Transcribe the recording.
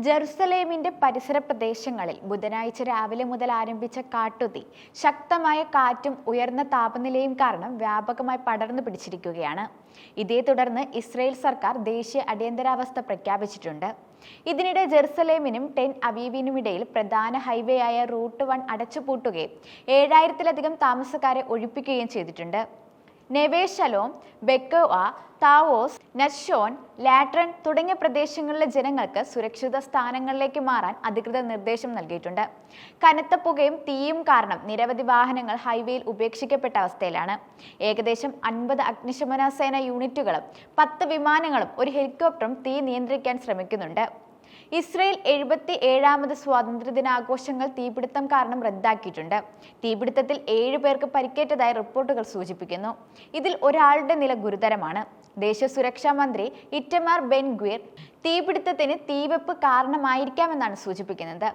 ജെറുസലേമിന്റെ പരിസര പ്രദേശങ്ങളിൽ ബുധനാഴ്ച രാവിലെ മുതൽ ആരംഭിച്ച കാട്ടുതീ ശക്തമായ കാറ്റും ഉയർന്ന താപനിലയും കാരണം വ്യാപകമായി പടർന്നു പിടിച്ചിരിക്കുകയാണ്. ഇതേ തുടർന്ന് ഇസ്രയേൽ സർക്കാർ ദേശീയ അടിയന്തരാവസ്ഥ പ്രഖ്യാപിച്ചിട്ടുണ്ട്. ഇതിനിടെ ജെറുസലേമിനും ടെൽ അവീവിനുമിടയിൽ പ്രധാന ഹൈവേ ആയ റൂട്ട് 1 അടച്ചുപൂട്ടുകയും 7000-ലധികം താമസക്കാരെ ഒഴിപ്പിക്കുകയും ചെയ്തിട്ടുണ്ട്. നെവേ ശലോം, ബെക്കോവ, താവോസ്, നശ്ശോൻ, ലാട്രൺ തുടങ്ങിയ പ്രദേശങ്ങളിലെ ജനങ്ങൾക്ക് സുരക്ഷിത സ്ഥാനങ്ങളിലേക്ക് മാറാൻ അധികൃതർ നിർദ്ദേശം നൽകിയിട്ടുണ്ട്. കനത്ത പുകയും തീയും കാരണം നിരവധി വാഹനങ്ങൾ ഹൈവേയിൽ ഉപേക്ഷിക്കപ്പെട്ട അവസ്ഥയിലാണ്. ഏകദേശം 50 അഗ്നിശമന സേന യൂണിറ്റുകളും 10 വിമാനങ്ങളും ഒരു ഹെലികോപ്റ്ററും തീ നിയന്ത്രിക്കാൻ ശ്രമിക്കുന്നുണ്ട്. ഇസ്രയേൽ 77ാമത് സ്വാതന്ത്ര്യദിനാഘോഷങ്ങൾ തീപിടുത്തം കാരണം റദ്ദാക്കിയിട്ടുണ്ട്. തീപിടുത്തത്തിൽ 7 പേർക്ക് പരിക്കേറ്റതായി റിപ്പോർട്ടുകൾ സൂചിപ്പിക്കുന്നു. ഇതിൽ ഒരാളുടെ നില ഗുരുതരമാണ്. ദേശീയ സുരക്ഷാ മന്ത്രി ഇറ്റമാർ ബെൻ ഗ്വിർ തീപിടുത്തത്തിന് തീവെപ്പ് കാരണമായിരിക്കാമെന്നാണ് സൂചിപ്പിക്കുന്നത്.